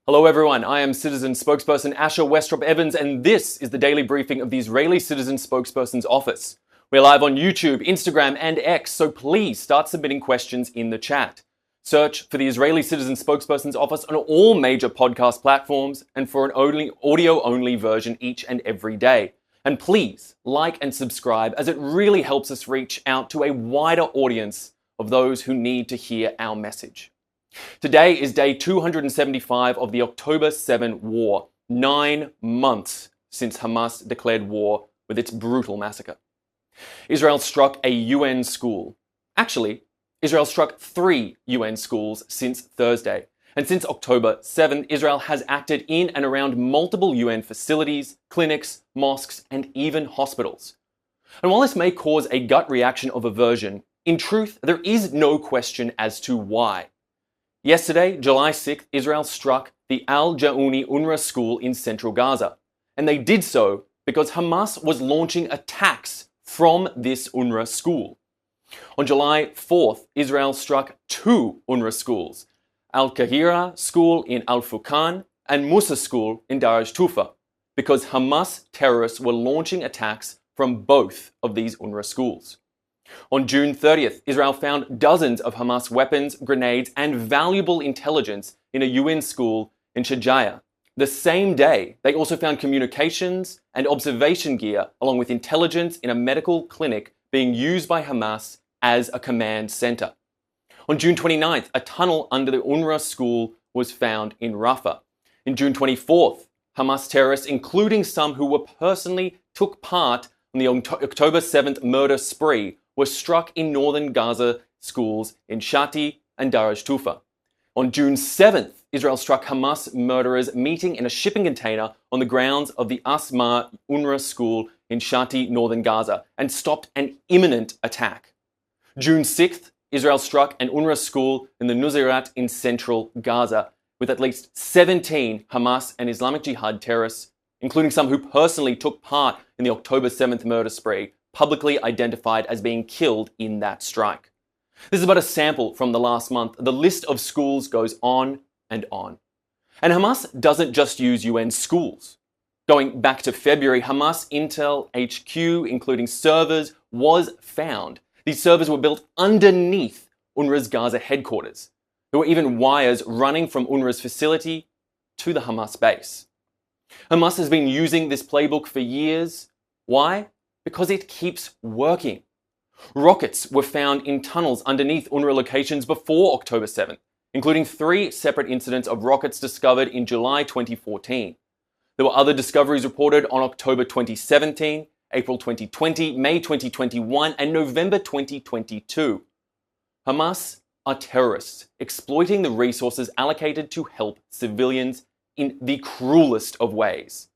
Hello everyone, I am Citizen Spokesperson Asher Westropp-Evans, and this is the daily briefing of the Israeli Citizen Spokespersons Office. We're live on YouTube, Instagram and X, so please start submitting questions in the chat. Search for the Israeli Citizen Spokespersons Office on all major podcast platforms and for an audio-only version each and every day. And please like and subscribe, as it really helps us reach out to a wider audience of those who need to hear our message. Today is day 275 of the October 7 war, 9 months since Hamas declared war with its brutal massacre. Israel struck a UN school. Actually, Israel struck 3 UN schools since Thursday. And since October 7, Israel has acted in and around multiple UN facilities, clinics, mosques, and even hospitals. And while this may cause a gut reaction of aversion, in truth, there is no question as to why. Yesterday, July 6th, Israel struck the Al-Jaouni UNRWA school in central Gaza. And they did so because Hamas was launching attacks from this UNRWA school. On July 4th, Israel struck 2 UNRWA schools, Al-Kahira school in Al-Fukan and Musa school in Dar al-Tufa, because Hamas terrorists were launching attacks from both of these UNRWA schools. On June 30th, Israel found dozens of Hamas weapons, grenades, and valuable intelligence in a UN school in Shajaya. The same day, they also found communications and observation gear, along with intelligence in a medical clinic being used by Hamas as a command center. On June 29th, a tunnel under the UNRWA school was found in Rafah. In June 24th, Hamas terrorists, including some who personally took part in the October 7th murder spree, were struck in northern Gaza schools in Shati and Dar al-Tufa. On June 7th, Israel struck Hamas murderers meeting in a shipping container on the grounds of the Asma UNRWA school in Shati, northern Gaza, and stopped an imminent attack. June 6th, Israel struck an UNRWA school in the Nuseirat in central Gaza, with at least 17 Hamas and Islamic Jihad terrorists, including some who personally took part in the October 7th murder spree, publicly identified as being killed in that strike. This is but a sample from the last month. The list of schools goes on and on. And Hamas doesn't just use UN schools. Going back to February, Hamas Intel HQ, including servers, was found. These servers were built underneath UNRWA's Gaza headquarters. There were even wires running from UNRWA's facility to the Hamas base. Hamas has been using this playbook for years. Why? Because it keeps working. Rockets were found in tunnels underneath UNRWA locations before October 7th, including 3 separate incidents of rockets discovered in July 2014. There were other discoveries reported on October 2017, April 2020, May 2021, and November 2022. Hamas are terrorists, exploiting the resources allocated to help civilians in the cruelest of ways.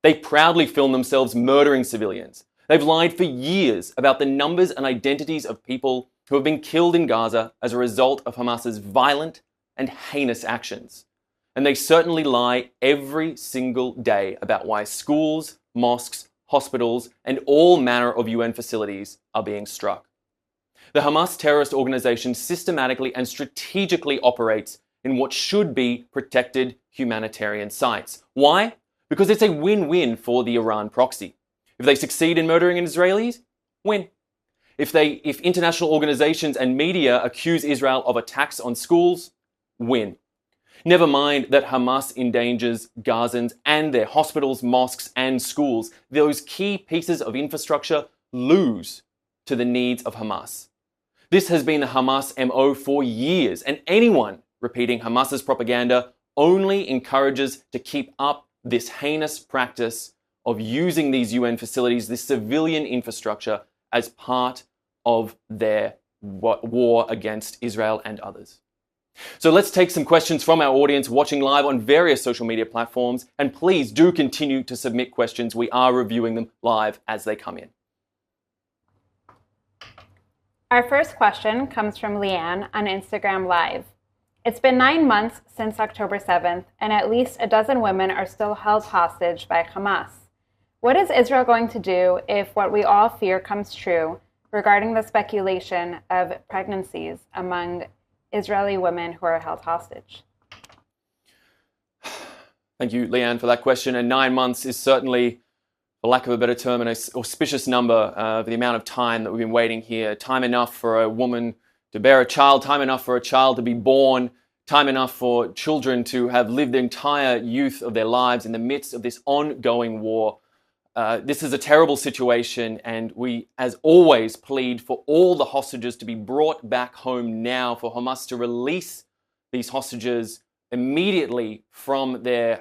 They proudly film themselves murdering civilians. They've lied for years about the numbers and identities of people who have been killed in Gaza as a result of Hamas's violent and heinous actions. And they certainly lie every single day about why schools, mosques, hospitals, and all manner of UN facilities are being struck. The Hamas terrorist organization systematically and strategically operates in what should be protected humanitarian sites. Why? Because it's a win-win for the Iran proxy. If they succeed in murdering Israelis, win. If international organizations and media accuse Israel of attacks on schools, win. Never mind that Hamas endangers Gazans and their hospitals, mosques, and schools. Those key pieces of infrastructure lose to the needs of Hamas. This has been the Hamas MO for years, and anyone repeating Hamas's propaganda only encourages to keep up this heinous practice of using these UN facilities, this civilian infrastructure, as part of their war against Israel and others. So let's take some questions from our audience watching live on various social media platforms, and please do continue to submit questions. We are reviewing them live as they come in. Our first question comes from Leanne on Instagram Live. It's been 9 months since October 7th, and at least a dozen women are still held hostage by Hamas. What is Israel going to do if what we all fear comes true regarding the speculation of pregnancies among Israeli women who are held hostage? Thank you, Leanne, for that question. And 9 months is certainly, for lack of a better term, an auspicious number for the amount of time that we've been waiting here. Time enough for a woman to bear a child, time enough for a child to be born, time enough for children to have lived the entire youth of their lives in the midst of this ongoing war. This is a terrible situation, and we, as always, plead for all the hostages to be brought back home now, for Hamas to release these hostages immediately from their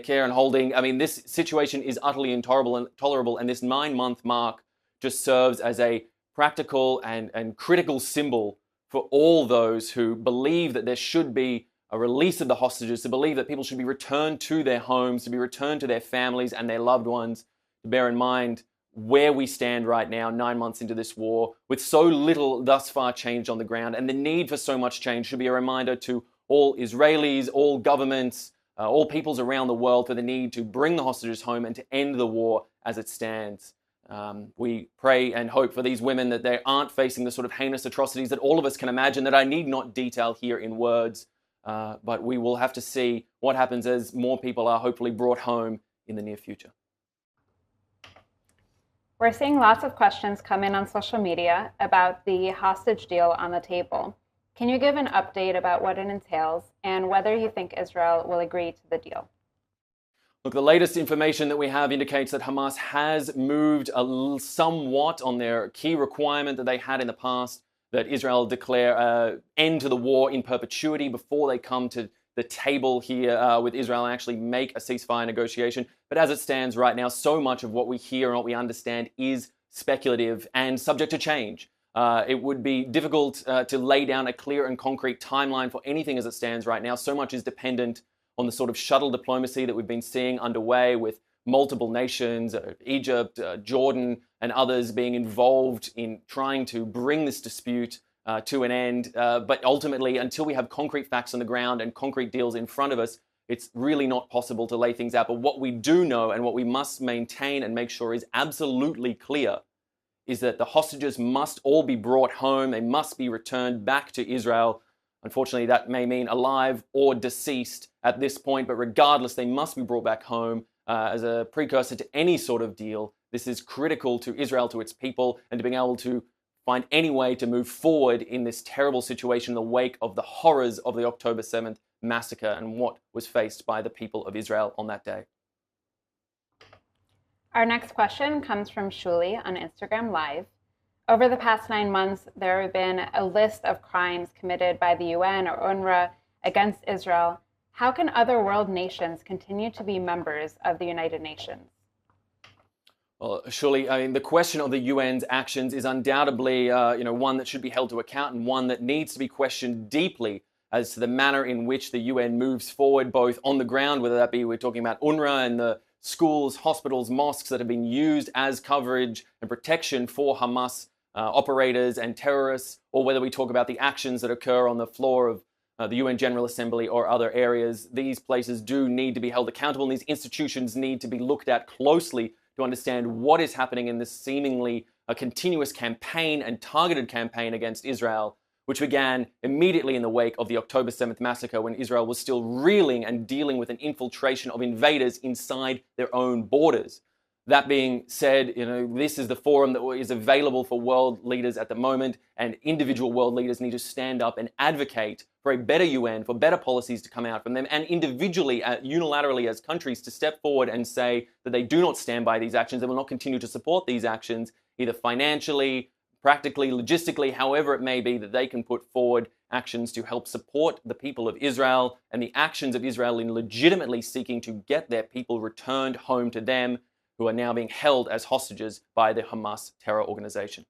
care and holding. I mean, this situation is utterly intolerable, and this 9-month mark just serves as a practical and critical symbol for all those who believe that there should be a release of the hostages, to believe that people should be returned to their homes, to be returned to their families and their loved ones. To bear in mind where we stand right now, 9 months into this war, with so little thus far changed on the ground, and the need for so much change should be a reminder to all Israelis, all governments, all peoples around the world, for the need to bring the hostages home and to end the war as it stands. We pray and hope for these women that they aren't facing the sort of heinous atrocities that all of us can imagine, that I need not detail here in words, but we will have to see what happens as more people are hopefully brought home in the near future. We're seeing lots of questions come in on social media about the hostage deal on the table. Can you give an update about what it entails and whether you think Israel will agree to the deal? Look, the latest information that we have indicates that Hamas has moved somewhat on their key requirement that they had in the past, that Israel declare an end to the war in perpetuity before they come to the table here with Israel and actually make a ceasefire negotiation. But as it stands right now, so much of what we hear and what we understand is speculative and subject to change. It would be difficult to lay down a clear and concrete timeline for anything as it stands right now. So much is dependent on the sort of shuttle diplomacy that we've been seeing underway with multiple nations, Egypt, Jordan, and others being involved in trying to bring this dispute to an end. But ultimately, until we have concrete facts on the ground and concrete deals in front of us, it's really not possible to lay things out. But what we do know, and what we must maintain and make sure is absolutely clear, is that the hostages must all be brought home. They must be returned back to Israel. Unfortunately, that may mean alive or deceased at this point, but regardless, they must be brought back home as a precursor to any sort of deal. This is critical to Israel, to its people, and to being able to find any way to move forward in this terrible situation in the wake of the horrors of the October 7th massacre and what was faced by the people of Israel on that day. Our next question comes from Shuli on Instagram Live. Over the past 9 months, there have been a list of crimes committed by the UN or UNRWA against Israel. How can other world nations continue to be members of the United Nations? Well, surely, I mean, the question of the UN's actions is undoubtedly, one that should be held to account, and one that needs to be questioned deeply as to the manner in which the UN moves forward, both on the ground, whether that be we're talking about UNRWA and the schools, hospitals, mosques that have been used as coverage and protection for Hamas operators and terrorists, or whether we talk about the actions that occur on the floor of the UN General Assembly or other areas. These places do need to be held accountable, and these institutions need to be looked at closely to understand what is happening in this seemingly a continuous campaign and targeted campaign against Israel, which began immediately in the wake of the October 7th massacre, when Israel was still reeling and dealing with an infiltration of invaders inside their own borders. That being said, this is the forum that is available for world leaders at the moment, and individual world leaders need to stand up and advocate for a better UN, for better policies to come out from them, and individually, unilaterally as countries, to step forward and say that they do not stand by these actions and will not continue to support these actions, either financially, practically, logistically, however it may be, that they can put forward actions to help support the people of Israel and the actions of Israel in legitimately seeking to get their people returned home to them, who are now being held as hostages by the Hamas terror organization.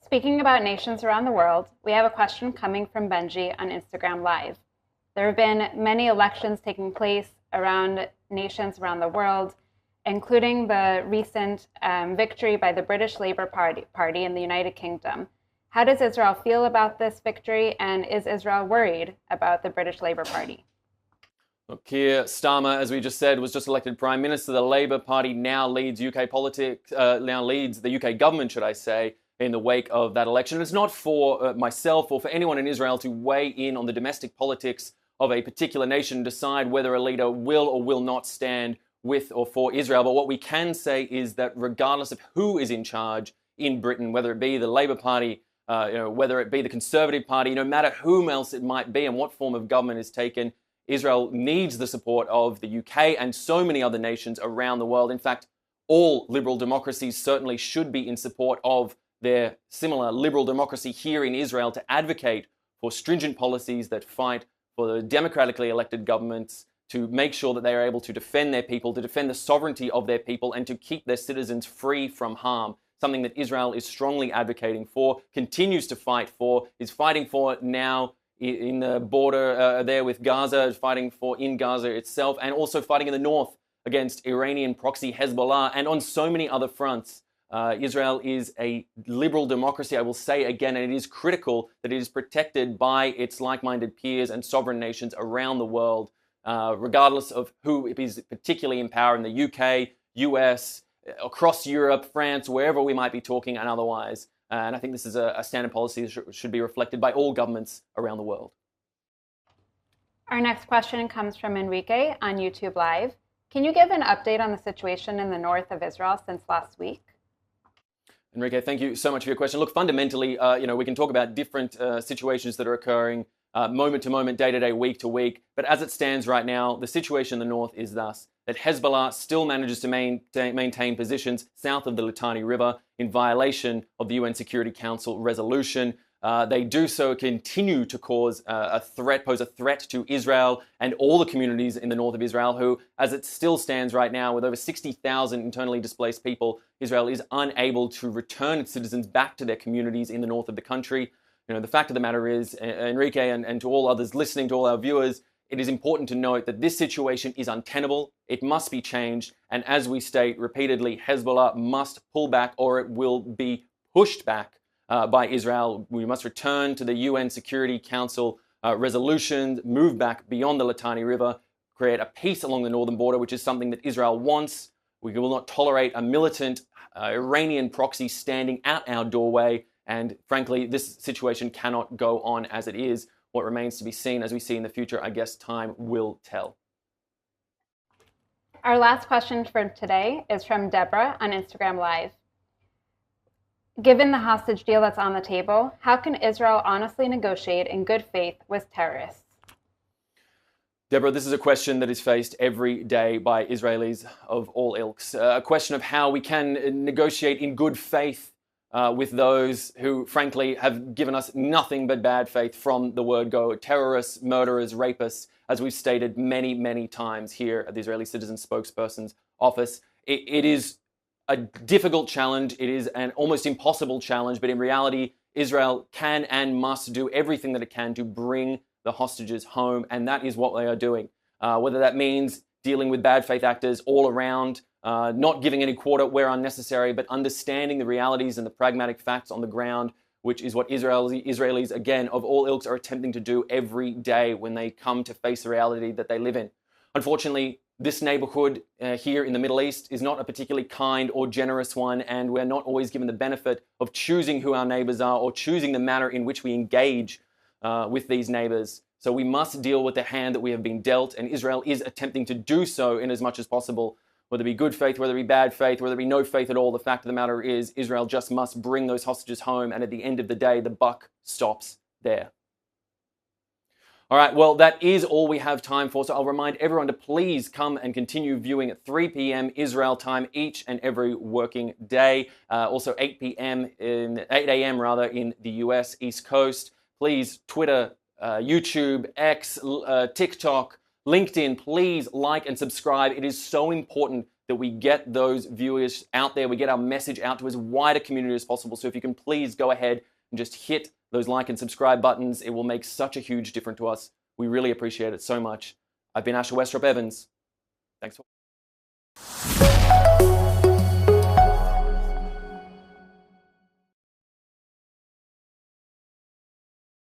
Speaking about nations around the world, we have a question coming from Benji on Instagram Live. There have been many elections taking place around nations around the world, including the recent victory by the British Labour Party in the United Kingdom. How does Israel feel about this victory, and is Israel worried about the British Labour Party? Look, Keir Starmer, as we just said, was just elected Prime Minister. The Labour Party now leads UK politics, now leads the UK government, should I say, in the wake of that election. It's not for myself or for anyone in Israel to weigh in on the domestic politics of a particular nation decide whether a leader will or will not stand with or for Israel. But what we can say is that regardless of who is in charge in Britain, whether it be the Labour Party, whether it be the Conservative Party, no matter whom else it might be and what form of government is taken, Israel needs the support of the UK and so many other nations around the world. In fact, all liberal democracies certainly should be in support of their similar liberal democracy here in Israel to advocate for stringent policies that fight for the democratically elected governments to make sure that they are able to defend their people, to defend the sovereignty of their people, and to keep their citizens free from harm. Something that Israel is strongly advocating for, continues to fight for, is fighting for now in the border there with Gaza, fighting for in Gaza itself, and also fighting in the north against Iranian proxy Hezbollah, and on so many other fronts. Israel is a liberal democracy, I will say again, and it is critical that it is protected by its like-minded peers and sovereign nations around the world, regardless of who is particularly in power in the UK, US, across Europe, France, wherever we might be talking and otherwise. And I think this is a standard policy that should be reflected by all governments around the world. Our next question comes from Enrique on YouTube Live. Can you give an update on the situation in the north of Israel since last week? Enrique, thank you so much for your question. Look, fundamentally, we can talk about different situations that are occurring moment to moment, day to day, week to week. But as it stands right now, the situation in the north is thus: that Hezbollah still manages to maintain positions south of the Litani River in violation of the UN Security Council resolution. They do so continue to pose a threat to Israel and all the communities in the north of Israel who, as it still stands right now, with over 60,000 internally displaced people, Israel is unable to return its citizens back to their communities in the north of the country. The fact of the matter is, Enrique, and to all others listening, to all our viewers, it is important to note that this situation is untenable. It must be changed. And as we state repeatedly, Hezbollah must pull back or it will be pushed back by Israel. We must return to the UN Security Council resolutions, move back beyond the Litani River, create a peace along the northern border, which is something that Israel wants. We will not tolerate a militant Iranian proxy standing at our doorway. And frankly, this situation cannot go on as it is. What remains to be seen, as we see in the future, I guess time will tell. Our last question for today is from Deborah on Instagram Live. Given the hostage deal that's on the table, how can Israel honestly negotiate in good faith with terrorists? Deborah, this is a question that is faced every day by Israelis of all ilks. A question of how we can negotiate in good faith with those who, frankly, have given us nothing but bad faith from the word go. Terrorists, murderers, rapists, as we've stated many, many times here at the Israeli Citizen Spokespersons Office. It is a difficult challenge. It is an almost impossible challenge, but in reality, Israel can and must do everything that it can to bring the hostages home, and that is what they are doing. Whether that means dealing with bad faith actors all around, not giving any quarter where unnecessary, but understanding the realities and the pragmatic facts on the ground, which is what Israelis, again, of all ilks, are attempting to do every day when they come to face the reality that they live in. Unfortunately, this neighborhood here in the Middle East is not a particularly kind or generous one, and we're not always given the benefit of choosing who our neighbors are or choosing the manner in which we engage with these neighbors. So we must deal with the hand that we have been dealt, and Israel is attempting to do so in as much as possible. Whether it be good faith, whether it be bad faith, whether it be no faith at all, the fact of the matter is Israel just must bring those hostages home, and at the end of the day, the buck stops there. All right, well, that is all we have time for, so I'll remind everyone to please come and continue viewing at 3 p.m. Israel time each and every working day. Also 8 a.m. in the US East Coast. Please, Twitter, YouTube, X, TikTok, LinkedIn, please like and subscribe. It is so important that we get those viewers out there. We get our message out to as wide a community as possible. So if you can please go ahead and just hit those like and subscribe buttons, it will make such a huge difference to us. We really appreciate it so much. I've been Westropp-Evans. Thanks for